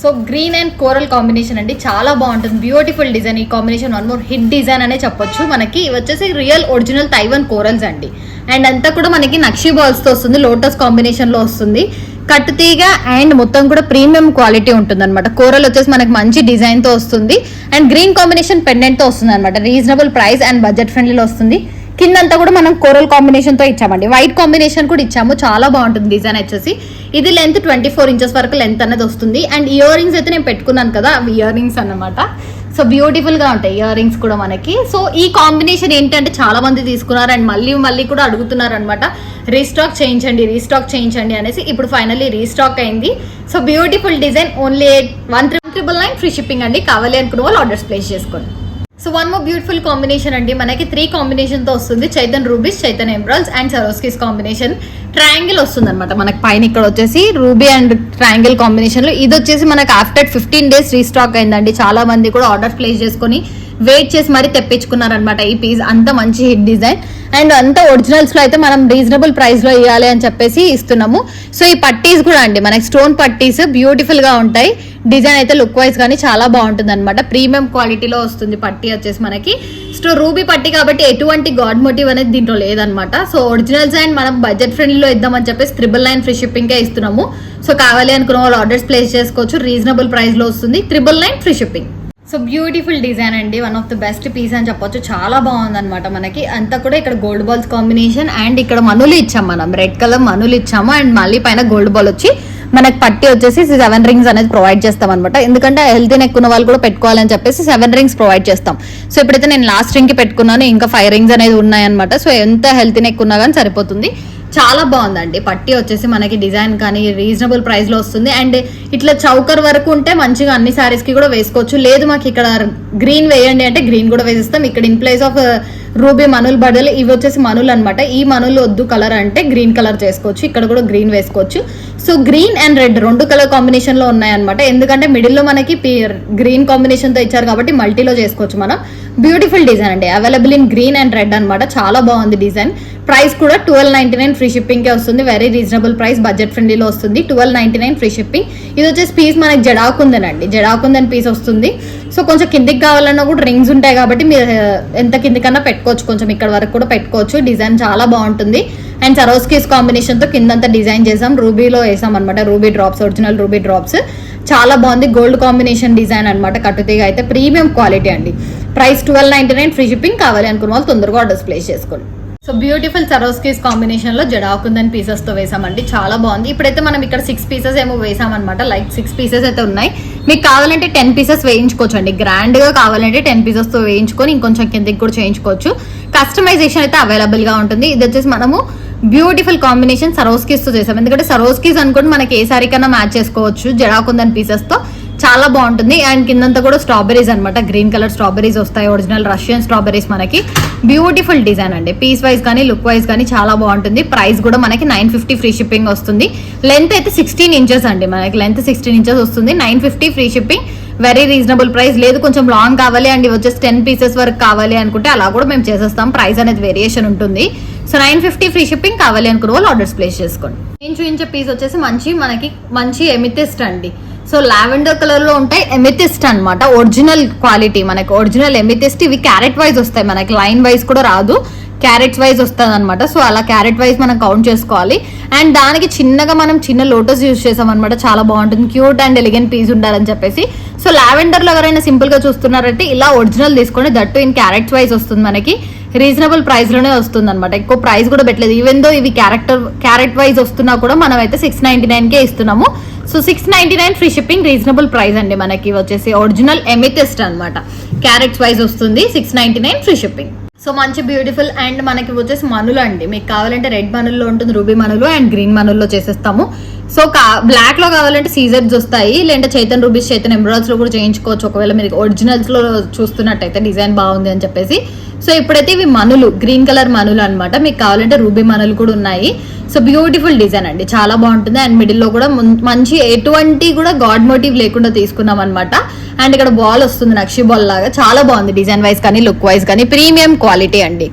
So green and coral combination అండి, చాలా బాగుంటుంది. Beautiful design. ఈ combination one more hit design అనే చెప్పొచ్చు. మనకి వచ్చేసి రియల్ ఒరిజినల్ తైవాన్ కోరల్స్ అండి. అండ్ అంతా కూడా మనకి నక్షి బాల్స్ తో వస్తుంది, లోటస్ కాంబినేషన్ లో వస్తుంది. కట్ తీగ అండ్ మొత్తం కూడా ప్రీమియం క్వాలిటీ ఉంటుంది అనమాట. కోరల్ వచ్చేసి మనకి మంచి డిజైన్ తో వస్తుంది అండ్ గ్రీన్ కాంబినేషన్ పెండెంట్ తో వస్తుంది అనమాట. రీజనబుల్ ప్రైస్ అండ్ బడ్జెట్ ఫ్రెండ్లీలో వస్తుంది. కిందంతా కూడా మనం కోరల్ కాంబినేషన్ తో ఇచ్చామండి, వైట్ కాంబినేషన్ కూడా ఇచ్చాము. చాలా బాగుంటుంది డిజైన్ వచ్చేసి. ఇది లెంత్ 24 ఇంచెస్ వరకు లెంత్ అనేది వస్తుంది. అండ్ ఇయర్ రింగ్స్ అయితే నేను పెట్టుకున్నాను కదా, అవి ఇయర్ రింగ్స్ అన్నమాట. సో బ్యూటిఫుల్ గా ఉంటాయి ఇయర్ రింగ్స్ కూడా మనకి. సో ఈ కాంబినేషన్ ఏంటంటే చాలా మంది తీసుకున్నారు అండ్ మళ్ళీ కూడా అడుగుతున్నారు అనమాట, రీస్టాక్ చేయించండి అనేసి. ఇప్పుడు ఫైనల్లీ రీస్టాక్ అయింది. So beautiful design. Only 1399 free shipping అండి. కావాలి అనుకున్న వాళ్ళు ఆర్డర్స్ ప్లేస్ చేసుకోండి. So one more beautiful combination అండి, మనకి 3 కాంబినేషన్ తో వస్తుంది. చైతన్ రూబీస్, చైతన్ emeralds and Swarovskis combination. Triangle వస్తుంది అనమాట మనకి పైన. ఇక్కడ వచ్చేసి రూబీ అండ్ ట్రయాంగిల్ కాంబినేషన్ లో. ఇది వచ్చేసి మనకి ఆఫ్టర్ 15 డేస్ రీస్టాక్ అయిందండి. చాలా మంది కూడా ఆర్డర్ ప్లేస్ చేసుకొని వెయిట్ చేసి మరీ తెప్పించుకున్నారనమాట ఈ పీస్. అంత మంచి హిట్ డిజైన్ అండ్ అంత ఒరిజినల్స్ లో అయితే మనం రీజనబుల్ ప్రైస్ లో ఇవ్వాలి అని చెప్పేసి ఇస్తున్నాము. సో ఈ పట్టీస్ కూడా అండి మనకి స్టోన్ పట్టీస్ బ్యూటిఫుల్ గా ఉంటాయి. డిజైన్ అయితే లుక్ వైజ్ కానీ చాలా బాగుంటుంది అనమాట. ప్రీమియం క్వాలిటీలో వస్తుంది పట్టీ వచ్చేసి మనకి. సో రూబీ పట్టీ కాబట్టి ఎటువంటి గాడ్ మోటివ్ అనేది దీంట్లో లేదనమాట. సో ఒరిజినల్స్ అండ్ మనం బడ్జెట్ ఫ్రెండ్లీలో ఇద్దామని చెప్పేసి 999 ఫ్రీ షిప్పింగ్ కే ఇస్తున్నాము. సో కావాలి అనుకున్న వాళ్ళు ఆర్డర్స్ ప్లేస్ చేసుకోవచ్చు. రీజనబుల్ ప్రైస్ లో వస్తుంది, 999 free shipping. So beautiful design అండి, one of the best piece అని చెప్పొచ్చు. చాలా బాగుంది అనమాట మనకి. అంతా కూడా ఇక్కడ గోల్డ్ బాల్స్ కాంబినేషన్ అండ్ ఇక్కడ మనులు ఇచ్చాం, మనం రెడ్ కలర్ మనులు ఇచ్చాము అండ్ మళ్ళీ పైన గోల్డ్ బాల్ వచ్చి మనకి పట్టి వచ్చేసి 7 రింగ్స్ అనేది ప్రొవైడ్ చేస్తాం అనమాట. ఎందుకంటే హెల్తీ నెక్ ఉన్న వాళ్ళు కూడా పెట్టుకోవాలని చెప్పేసి 7 రింగ్స్ ప్రొవైడ్ చేస్తాం. సో ఇప్పుడైతే నేను లాస్ట్ రింగ్ కి పెట్టుకున్నాను, ఇంకా 5 రింగ్స్ అనేది ఉన్నాయన్నమాట. సో ఎంత హెల్తీ నెక్ ఉన్నా కానీ సరిపోతుంది. చాలా బాగుందండి పట్టీ వచ్చేసి మనకి. డిజైన్ కానీ రీజనబుల్ ప్రైస్ లో వస్తుంది. అండ్ ఇట్లా చౌకర్ వరకు ఉంటే మంచిగా అన్ని సారీస్ కి కూడా వేసుకోవచ్చు. లేదు మాకు ఇక్కడ గ్రీన్ వేయండి అంటే గ్రీన్ కూడా వేసిస్తాం. ఇక్కడ ఇన్ ప్లేస్ ఆఫ్ రూబీ మనుల్ బదులు ఇవి వచ్చేసి మనులు అనమాట. ఈ మనులు వద్దు కలర్ అంటే గ్రీన్ కలర్ చేసుకోవచ్చు. ఇక్కడ కూడా గ్రీన్ వేసుకోవచ్చు. So green and red 2 colour combination లో ఉన్నాయన్నమాట. ఎందుకంటే మిడిల్ లో మనకి గ్రీన్ కాంబినేషన్ తో ఇచ్చారు కాబట్టి మల్టీలో చేసుకోవచ్చు మనం. బ్యూటిఫుల్ డిజైన్ అండి, available in green and red అనమాట. చాలా బాగుంది డిజైన్. ప్రైస్ కూడా 1299 ఫ్రీ షిప్పింగ్ కే వస్తుంది. వెరీ రీజనబుల్ ప్రైస్, బడ్జెట్ ఫ్రెండ్లీలో వస్తుంది. 1299 ఫ్రీ షిప్పింగ్. ఇది వచ్చేసి పీస్ మనకి జడాకుందన్ అండి, జడాకుందన్ పీస్ వస్తుంది. సో కొంచెం కిందికి కావాలన్నా కూడా రింగ్స్ ఉంటాయి కాబట్టి మీరు ఎంత కిందికన్నా పెట్టుకోవచ్చు, కొంచెం ఇక్కడ వరకు కూడా పెట్టుకోవచ్చు. డిజైన్ చాలా బాగుంటుంది. అండ్ సరోస్కీస్ కాంబినేషన్ తో కిందంతా డిజైన్ చేసాం, రూబీలో వేసాం అనమాట. Ruby drops, original ruby drops. చాలా బాగుంది. గోల్డ్ కాంబినేషన్ డిజైన్ అనమాట. కట్టుతీగ అయితే ప్రీమియం క్వాలిటీ అండి. Price 1299 free shipping. కావాలి అనుకున్న వాళ్ళు తొందరగా ఆర్డర్స్ ప్లేస్ చేసుకోండి. సో బ్యూటిఫుల్ సరోస్కీస్ కాంబినేషన్ లో జడాకుందన్ పీసెస్ తో వేసామండి. చాలా బాగుంది. ఇప్పుడైతే మనం ఇక్కడ 6 పీసెస్ ఏమో వేసామన్నమాట. లైక్ 6 పీసెస్ అయితే ఉన్నాయి. మీకు కావాలంటే 10 పీసెస్ వేయించుకోవచ్చు అండి. గ్రాండ్ గా కావాలంటే 10 పీసెస్ తో వేయించుకొని ఇంకొంచెం కిందకి కూడా చేయించుకోవచ్చు. కస్టమైజేషన్ అయితే అవైలబుల్ గా ఉంటుంది. ఇది వచ్చేసి మనము బ్యూటిఫుల్ కాంబినేషన్ సరోస్కీస్ తో చేసాం. ఎందుకంటే సరోస్కీస్ అనుకోండి మనకి ఏ సారీ కన్నా మ్యాచ్ చేసుకోవచ్చు జడాకుందన్ పీసెస్ తో. చాలా బాగుంటుంది. అండ్ కిందంతా కూడా స్ట్రాబెరీస్ అనమాట. గ్రీన్ కలర్ స్ట్రాబెరీస్ వస్తాయి, ఒరిజినల్ రష్యన్ స్ట్రాబెరీస్ మనకి. బ్యూటిఫుల్ డిజైన్ అండి. పీస్ వైజ్ కానీ లుక్ వైజ్ కానీ చాలా బాగుంటుంది. ప్రైస్ కూడా మనకి 950 ఫ్రీ షిప్పింగ్ వస్తుంది. లెంత్ అయితే 16 ఇంచెస్ అండి మనకి. లెంత్ 16 ఇంచెస్ వస్తుంది. 950 free shipping. Very reasonable price. లేదు కొంచెం లాంగ్ కావాలి అండ్ వచ్చేసి 10 పీసెస్ వరకు కావాలి అనుకుంటే అలా కూడా మేము చేసేస్తాం. ప్రైస్ అనేది వేరియేషన్ ఉంటుంది. So 950 free shipping. కావాలి అనుకున్న వాళ్ళు ఆర్డర్స్ ప్లేస్ చేసుకోండి. నేను చూపించే పీస్ వచ్చేసి మంచి ఎమిథిస్ట్ అండి. సో లావెండర్ కలర్ లో ఉంటాయి, ఎమిథిస్ట్ అనమాట. ఒరిజినల్ క్వాలిటీ మనకి, ఒరిజినల్ ఎమిథిస్ట్. ఇవి క్యారెట్ వైజ్ వస్తాయి మనకి, లైన్ వైజ్ కూడా రాదు, క్యారెట్స్ వైజ్ వస్తుంది అనమాట. సో అలా క్యారెట్ వైజ్ మనం కౌంట్ చేసుకోవాలి. అండ్ దానికి చిన్నగా మనం చిన్న లోటస్ యూజ్ చేసాం అనమాట. చాలా బాగుంటుంది. క్యూట్ అండ్ ఎలిగెంట్ పీస్ ఉండాలని చెప్పేసి. సో లావెండర్ లో ఎవరైనా సింపుల్ గా చూస్తున్నారంటే ఇలా ఒరిజినల్ తీసుకోండి. దట్టు ఇన్ క్యారెట్స్ వైజ్ వస్తుంది మనకి. రీజనబుల్ ప్రైస్ లోనే వస్తుంది అనమాట. ఎక్కువ ప్రైస్ కూడా పెట్టలేదు. ఈవెన్ దో ఇవి క్యారెట్ వైజ్ వస్తున్నా కూడా మనం అయితే 699 కే ఇస్తున్నాము. So 699 free shipping. Reasonable price అండి. మనకి వచ్చేసి ఒరిజినల్ ఎమిథిస్ట్ అనమాట. క్యారెట్స్ వైజ్ వస్తుంది. 699 ఫ్రీ షిప్పింగ్. సో మంచి బ్యూటిఫుల్. అండ్ మనకి వచ్చేసి మనులు అండి. మీకు కావాలంటే రెడ్ మనుల్లో ఉంటుంది, రూబీ మనులు అండ్ గ్రీన్ మనుల్లో చేసేస్తాము. సో బ్లాక్ లో కావాలంటే సీజర్స్ వస్తాయి, లేదంటే చైతన్ రూబీస్ చైతన్ ఎమరాల్డ్స్ లో కూడా చేయించుకోవచ్చు ఒకవేళ మీరు ఒరిజినల్స్ లో చూస్తున్నట్టయితే డిజైన్ బాగుంది అని చెప్పేసి. సో ఇప్పుడైతే ఇవి మనులు, గ్రీన్ కలర్ మనులు అనమాట. మీకు కావాలంటే రూబీ మనులు కూడా ఉన్నాయి. సో బ్యూటిఫుల్ డిజైన్ అండి, చాలా బాగుంటుంది. అండ్ మిడిల్ లో కూడా మంచి ఎటువంటి కూడా గాడ్ మోటివ్ లేకుండా తీసుకున్నాం అనమాట. అండ్ ఇక్కడ బాల్ వస్తుంది నక్షి బాల్ లాగా, చాలా బాగుంది డిజైన్ వైజ్ కానీ లుక్ వైజ్ కానీ, ప్రీమియం క్వాలిటీ అండి.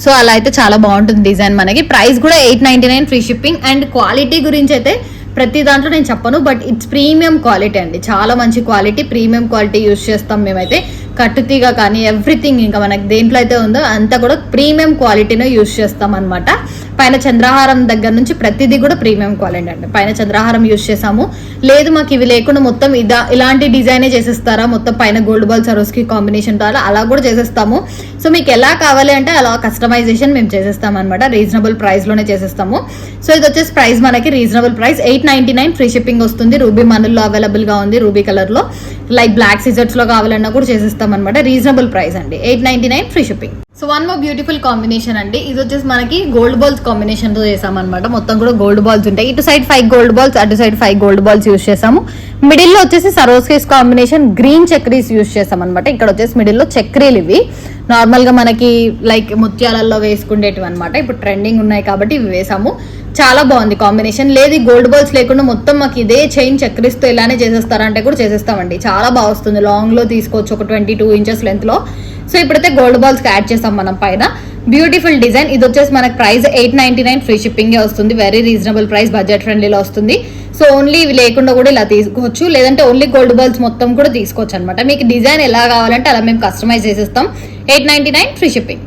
సో అలా అయితే చాలా బాగుంటుంది డిజైన్ మనకి. ప్రైస్ కూడా 899 ఫ్రీ షిప్పింగ్. అండ్ క్వాలిటీ గురించి అయితే ప్రతి దాంట్లో నేను చెప్పను, బట్ ఇట్స్ ప్రీమియం క్వాలిటీ అండి, చాలా మంచి క్వాలిటీ, ప్రీమియం క్వాలిటీ యూస్ చేస్తాం మేమైతే. కట్టుతీగ కానీ ఎవ్రీథింగ్ ఇంకా మనకి దేంట్లో అయితే ఉందో అంతా కూడా ప్రీమియం క్వాలిటీనే యూస్ చేస్తాం అనమాట. పైన చంద్రహారం దగ్గర నుంచి ప్రతిదీ కూడా ప్రీమియం క్వాలిటీ అండి. పైన చంద్రహారం యూస్ చేసాము, లేదు మాకు ఇవి లేకుండా మొత్తం ఇలాంటి డిజైనే చేసేస్తారా, మొత్తం పైన గోల్డ్ బాల్ సరోస్కి కాంబినేషన్ తో అలా కూడా చేసేస్తాము. సో మీకు ఎలా కావాలి అంటే అలా కస్టమైజేషన్ మేము చేసేస్తాం అనమాట, రీజనబుల్ ప్రైస్ లోనే చేసేస్తాము. సో ఇది వచ్చేసి ప్రైస్ మనకి రీజనబుల్ ప్రైస్ 899 ఫ్రీ షిప్పింగ్ వస్తుంది. రూబీ మనల్లో అవైలబుల్ గా ఉంది, రూబీ కలర్ లో, లైక్ బ్లాక్ సిజర్స్ లో కావాలన్నా కూడా చేసేస్తాం అనమాట. రీజనబుల్ ప్రైస్ అండి, 899 free shipping. So one more beautiful combination అండి, ఇది వచ్చేసి మనకి గోల్డ్ బాల్స్ కాంబినేషన్ తో చేసామన్నమాట. మొత్తం కూడా గోల్డ్ బాల్స్ ఉంటాయి, ఇటు సైడ్ 5 గోల్డ్ బాల్స్, అటు సైడ్ 5 గోల్డ్ బాల్స్ యూస్ చేసాము. మిడిల్ లో వచ్చేసి సరోస్కీస్ కాంబినేషన్ గ్రీన్ చక్రీస్ యూస్ చేసాం అనమాట. ఇక్కడ వచ్చేసి మిడిల్ లో చక్రీలు, ఇవి నార్మల్ గా మనకి లైక్ ముత్యాలలో వేసుకునేటివి అనమాట. ఇప్పుడు ట్రెండింగ్ ఉన్నాయి కాబట్టి ఇవి వేసాము, చాలా బాగుంది కాంబినేషన్. లేదు గోల్డ్ బాల్స్ లేకుండా మొత్తం మాకు ఇదే చైన్ చక్రిస్తూ ఇలానే చేసేస్తారంటే కూడా చేసేస్తామండి, చాలా బాగా వస్తుంది. లాంగ్ లో తీసుకోవచ్చు, ఒక 22 ఇంచెస్ లెంత్ లో. సో ఇప్పుడైతే గోల్డ్ బాల్స్ కి యాడ్ చేస్తాం మనం పైన. Beautiful design. ఇది వచ్చేసి మనకి ప్రైస్ 899 ఫ్రీ షిప్పింగ్ వస్తుంది, వెరీ రీజనబుల్ ప్రైస్, బడ్జెట్ ఫ్రెండ్లీలో వస్తుంది. సో ఓన్లీ ఇవి లేకుండా కూడా ఇలా తీసుకోవచ్చు, లేదంటే ఓన్లీ గోల్డ్ బాల్స్ మొత్తం కూడా తీసుకోవచ్చు అనమాట. మీకు డిజైన్ ఎలా కావాలంటే అలా మేము కస్టమైజ్ చేసేస్తాం. 899 free shipping.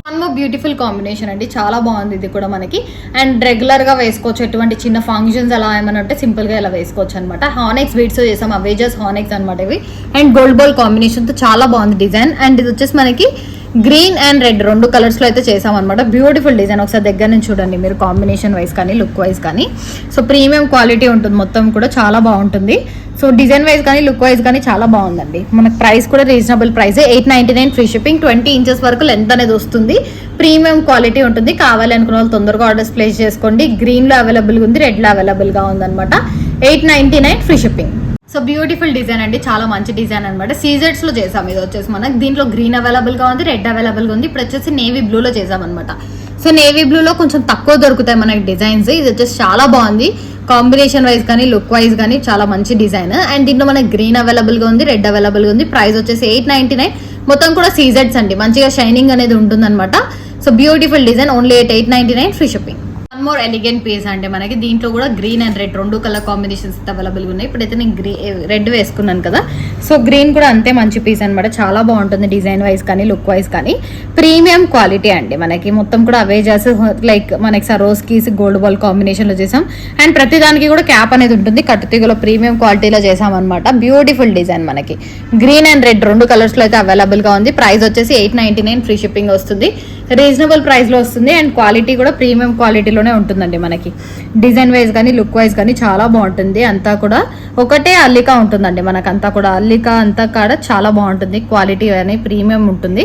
One more beautiful combination అండి, చాలా బాగుంది ఇది కూడా మనకి. అండ్ రెగ్యులర్ గా వేసుకోవచ్చు, ఎటువంటి చిన్న ఫంక్షన్స్ అలా ఏమైనా ఉంటే సింపుల్ గా ఇలా వేసుకోవచ్చు అనమాట. హానెక్స్ బీడ్స్ చేసాం, అవేజెస్ హానెక్స్ అనమాట ఇవి. అండ్ గోల్డ్ బాల్ కాంబినేషన్ తో చాలా బాగుంది డిజైన్. అండ్ ఇది వచ్చేసి మనకి గ్రీన్ అండ్ రెడ్ 2 కలర్స్ లో అయితే చేసాం అనమాట. బ్యూటిఫుల్ డిజైన్, ఒకసారి దగ్గర నుంచి చూడండి మీరు, కాంబినేషన్ వైజ్ కానీ లుక్ వైజ్ కానీ. సో ప్రీమియం క్వాలిటీ ఉంటుంది మొత్తం కూడా, చాలా బాగుంటుంది. సో డిజైన్ వైజ్ కానీ లుక్ వైజ్ కానీ చాలా బాగుందండి. మనకు ప్రైస్ కూడా reasonable price, 899 free shipping. 20 inches వరకు లెంత్ అనేది వస్తుంది, ప్రీమియం క్వాలిటీ ఉంటుంది. కావాలి అనుకున్న వాళ్ళు తొందరగా ఆర్డర్స్ ప్లేస్ చేసుకోండి. గ్రీన్ లో అవైలబుల్ గా ఉంది, రెడ్ లో అవైలబుల్ గా ఉందన్నమాట. 899 free shipping. So beautiful design అండి, చాలా మంచి డిజైన్ అనమాట. సీజెట్స్ లో చేసాం. ఇది వచ్చేసి మనకి దీంట్లో గ్రీన్ అవైలబుల్ గా ఉంది, రెడ్ అవైలబుల్ గా ఉంది. ఇప్పుడు వచ్చేసి నేవీ బ్లూ లో చేసాం అనమాట. సో నేవీ బ్లూ లో కొంచెం తక్కువ దొరుకుతాయి మనకి డిజైన్స్. ఇది వచ్చేసి చాలా బాగుంది, కాంబినేషన్ వైజ్ కానీ లుక్ వైజ్ కానీ చాలా మంచి డిజైన్. అండ్ దీంట్లో మనకి గ్రీన్ అవైలబుల్ గా ఉంది, రెడ్ అవైలబుల్ గా ఉంది. ప్రైస్ వచ్చేసి 899. మొత్తం కూడా సీజెట్స్ అండి, మంచిగా షైనింగ్ అనేది ఉంటుంది అనమాట. So beautiful design, only 899 free shipping. One more elegant piece అంటే మనకి దీంట్లో కూడా green and red 2 colour combinations available ఉన్నాయి. ఇప్పుడైతే నేను రెడ్ వేసుకున్నాను కదా, సో గ్రీన్ కూడా అంతే మంచి పీస్ అనమాట, చాలా బాగుంటుంది డిజైన్ వైజ్ కానీ లుక్ వైజ్ కానీ. ప్రీమియం క్వాలిటీ అండి మనకి, మొత్తం కూడా అవేజాస్ లైక్ మనకి సరోస్కీస్ గోల్డ్ బాల్ కాంబినేషన్ లో చేసాం. అండ్ ప్రతి దానికి కూడా క్యాప్ అనేది ఉంటుంది, కట్టుతీగలో ప్రీమియం క్వాలిటీలో చేసాం అనమాట. బ్యూటిఫుల్ డిజైన్ మనకి గ్రీన్ అండ్ రెడ్ 2 కలర్స్ లో అయితే అవైలబుల్ గా ఉంది. ప్రైస్ వచ్చేసి 899 ఫ్రీ షిప్పింగ్ వస్తుంది, రీజనబుల్ ప్రైస్ లో వస్తుంది. అండ్ క్వాలిటీ కూడా ప్రీమియం క్వాలిటీలోనే ఉంటుందండి మనకి. డిజైన్ వైజ్ కానీ లుక్ వైజ్ కానీ చాలా బాగుంటుంది. అంతా కూడా ఒకటే అల్లిక ఉంటుందండి మనకు, అంతా కూడా అల్లిక అంతా కాడ చాలా బాగుంటుంది. క్వాలిటీ అని ప్రీమియం ఉంటుంది.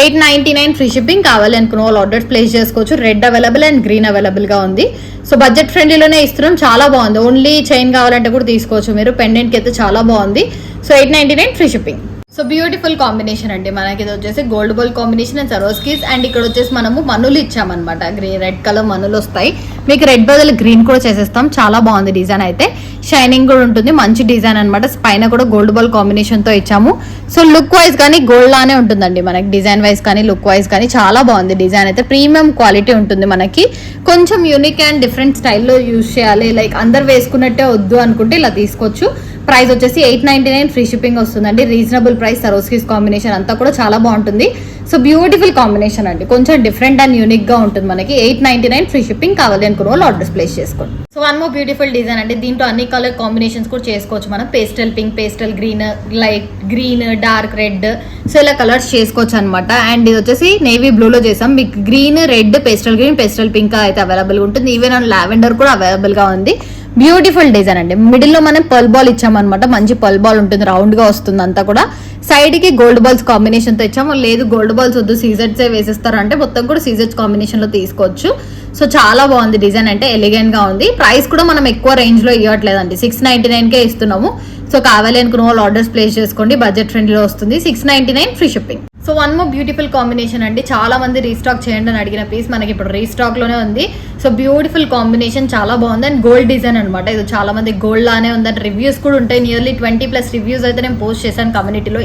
899 ఫ్రీ షిప్పింగ్. కావాలి అనుకున్న వాళ్ళు ఆర్డర్స్ ప్లేస్ చేసుకోవచ్చు. Red available and green available గా ఉంది. సో బడ్జెట్ ఫ్రెండ్లీలోనే ఇస్తున్నాం, చాలా బాగుంది. ఓన్లీ చైన్ కావాలంటే కూడా తీసుకోవచ్చు మీరు, పెండెంట్ కి అయితే చాలా బాగుంది. So 899 free shipping. So beautiful combination అండి మనకి. ఇది వచ్చేసి gold ball combination and Swarovskis. And ఇక్కడ వచ్చేసి మనము మనులు ఇచ్చామన్నమాట, రెడ్ కలర్ మనులు వస్తాయి. మీకు రెడ్ బదులు గ్రీన్ కూడా చేసేస్తాం, చాలా బాగుంది డిజైన్ అయితే. షైనింగ్ కూడా ఉంటుంది, మంచి డిజైన్ అనమాట. పైన కూడా గోల్డ్ బాల్ కాంబినేషన్ తో ఇచ్చాము. సో లుక్ వైజ్ కానీ గోల్డ్ లానే ఉంటుందండి మనకి, డిజైన్ వైజ్ కానీ లుక్ వైజ్ కానీ చాలా బాగుంది డిజైన్ అయితే. ప్రీమియం క్వాలిటీ ఉంటుంది మనకి. కొంచెం యూనిక్ అండ్ డిఫరెంట్ స్టైల్లో యూజ్ చేయాలి, లైక్ అందరు వేసుకున్నట్టే వద్దు అనుకుంటే ఇలా తీసుకోవచ్చు. ప్రైస్ వచ్చేసి 899 ఫ్రీ షిప్పింగ్ వస్తుందండి, రీజనబుల్ ప్రైస్. సరోస్కీస్ కాంబినేషన్ అంతా కూడా చాలా బాగుంటుంది. సో బ్యూటిఫుల్ కాంబినేషన్ అండి, కొంచెం డిఫరెంట్ అండ్ యూనిక్ గా ఉంటుంది మనకి. 899 ఫ్రీ షిప్పింగ్. కావాలి అనుకున్న వాళ్ళు ఆర్డర్స్ ప్లేస్ చేసుకోండి. So one more beautiful design అండి, దీంట్లో అన్ని కలర్ కాంబినేషన్స్ కూడా చేసుకోవచ్చు మనం. Pastel pink, pastel green, light green, dark red, so ఇలా కలర్స్ చేసుకోవచ్చు అనమాట. అండ్ ఇది వచ్చేసి నేవీ బ్లూ లో చేసాం. మీకు green, red, pastel green, pastel pink అయితే అవైలబుల్ ఉంటుంది. ఈవెన్ లావెండర్ కూడా అవైలబుల్ గా ఉంది. బ్యూటిఫుల్ డిజైన్ అండి. మిడిల్ లో మనం పర్ల్ బాల్ ఇచ్చామన్నమాట, మంచి పర్ల్ బాల్ ఉంటుంది, రౌండ్ గా వస్తుంది అంతా కూడా. సైడ్ కి గోల్డ్ బాల్స్ కాంబినేషన్ తో ఇచ్చాము. లేదు గోల్డ్ బాల్స్ వద్దు సీజెట్స్ వేసేస్తారు అంటే మొత్తం కూడా సీజెట్స్ కాంబినేషన్ లో తీసుకోవచ్చు. సో చాలా బాగుంది డిజైన్, అంటే ఎలిగెంట్ గా ఉంది. ప్రైస్ కూడా మనం ఎక్కువ రేంజ్ లో ఇవ్వట్లేదండి, 699కే ఇస్తున్నాము. సో కావాలి అనుకున్న వాళ్ళు ఆర్డర్స్ ప్లేస్ చేసుకోండి, బడ్జెట్ ఫ్రెండ్లీలో వస్తుంది. 699 free shipping. So one more beautiful combination అండి, చాలా మంది రీస్టాక్ చేయండి అని అడిగిన పీస్ మనకి ఇప్పుడు రీస్టాక్ లోనే ఉంది. సో బ్యూటిఫుల్ కాంబినేషన్, చాలా బాగుంది. అండ్ గోల్డ్ డిజైన్ అనమాట, ఇది చాలా మంది గోల్డ్ లానే ఉంది. అండ్ రివ్యూస్ కూడా ఉంటాయి, నియర్లీ 20+ రివ్యూస్ అయితే నేను పోస్ట్ చేశాను కమ్యూనిటీలో.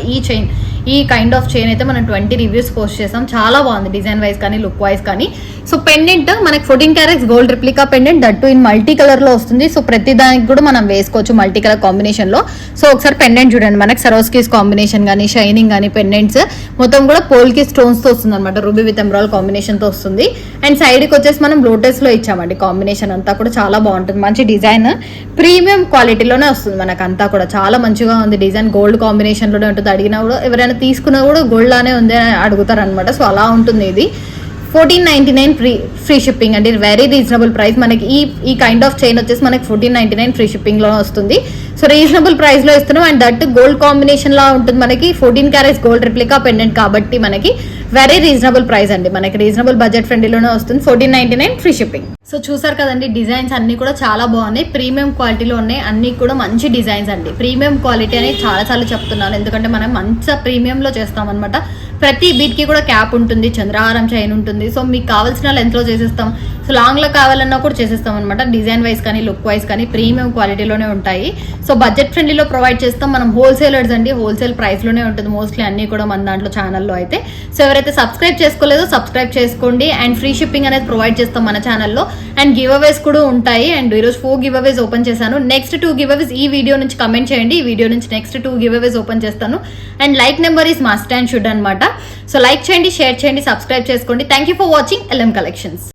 ఈ కైండ్ ఆఫ్ చైన్ అయితే మనం 20 రివ్యూస్ పోస్ట్ చేసాం. చాలా బాగుంది డిజైన్ వైజ్ కానీ లుక్ వైజ్ కానీ. సో పెండెంట్ మనకి 14 carats gold replica pendant, that in multi colour లో వస్తుంది. సో ప్రతి దానికి కూడా మనం వేసుకోవచ్చు మల్టీ కలర్ కాంబినేషన్ లో. సో ఒకసారి పెండెంట్ చూడండి, మనకి సరోస్కీస్ కాంబినేషన్ కానీ షైనింగ్ కానీ పెండెంట్స్ మొత్తం కూడా పోల్కి స్టోన్స్ తో వస్తుంది అనమాట, రూబీ విత్ ఎమరాల్డ్ కాంబినేషన్ తో వస్తుంది. అండ్ సైడ్ కి వచ్చేసి మనం లోటస్ లో ఇచ్చామండి కాంబినేషన్ అంతా కూడా చాలా బాగుంటుంది. మంచి డిజైన్, ప్రీమియం క్వాలిటీలోనే వస్తుంది మనకు అంతా కూడా, చాలా మంచిగా ఉంది డిజైన్. గోల్డ్ కాంబినేషన్ లోనే ఉంటుంది, అడిగినా కూడా ఎవరైనా తీసుకున్నా కూడా గోల్డ్ లానే ఉంది అని అడుగుతారు అనమాట. సో అలా ఉంటుంది ఇది. 1499 ఫ్రీ షిప్పింగ్ అండి, వెరీ రీజనబుల్ ప్రైస్. మనకి ఈ కైండ్ ఆఫ్ చైన్ వచ్చేసి మనకి 1499 ఫ్రీ షిప్పింగ్ లో వస్తుంది. సో రీజనబుల్ ప్రైస్ లో ఇస్తున్నాం. అండ్ దట్ గోల్డ్ కాంబినేషన్ లా ఉంటుంది మనకి, 14 క్యారెట్స్ గోల్డ్ రిప్లికా పెండెంట్ కాబట్టి మనకి వెరీ రీజనబుల్ ప్రైస్ అండి, మనకి రీజనబుల్ బడ్జెట్ ఫ్రెండ్లీలోనే వస్తుంది. 1499 ఫ్రీ షిప్పింగ్. సో చూసారు కదండి, డిజైన్స్ అన్ని కూడా చాలా బాగున్నాయి, ప్రీమియం క్వాలిటీలో ఉన్నాయి, అన్ని కూడా మంచి డిజైన్స్ అండి. ప్రీమియం క్వాలిటీ అని చాలా చెప్తున్నాను, ఎందుకంటే మనం మంచి ప్రీమియం లో చేస్తాం అనమాట. ప్రతి బీట్ కి కూడా క్యాప్ ఉంటుంది, చంద్రహారం చైన్ ఉంటుంది. సో మీకు కావాల్సిన లెంత్ లో చేసేస్తాం, సో లాంగ్ లో కావాలన్నా కూడా చేసేస్తాం అనమాట. డిజైన్ వైజ్ కానీ లుక్ వైజ్ కానీ ప్రీమియం క్వాలిటీలోనే ఉంటాయి. సో బడ్జెట్ ఫ్రెండ్లీలో ప్రొవైడ్ చేస్తాం. మనం హోల్సేలర్స్ అండి, హోల్సేల్ ప్రైస్ లోనే ఉంటుంది మోస్ట్లీ అన్ని కూడా మన దాంట్లో ఛానల్లో అయితే. సో ఎవరైతే సబ్స్క్రైబ్ చేసుకోలేదో సబ్స్క్రైబ్ చేసుకోండి. అండ్ ఫ్రీ షిప్పింగ్ అనేది ప్రొవైడ్ చేస్తాం మన ఛానల్లో. అండ్ గివ్ అవేస్ కూడా ఉంటాయి. అండ్ ఈరోజు 4 గివ్ అవేస్ ఓపెన్ చేశాను. నెక్స్ట్ 2 గివ్ అవేస్ ఈ వీడియో నుంచి కమెంట్ చేయండి, ఈ వీడియో నుంచి నెక్స్ట్ 2 గివ్ అవేస్ ఓపెన్ చేస్తాను. And like number is must and should అనమాట. సో లైక్ చేయండి, షేర్ చేయండి, సబ్స్క్రైబ్ చేసుకోండి. Thank you for watching LM collections.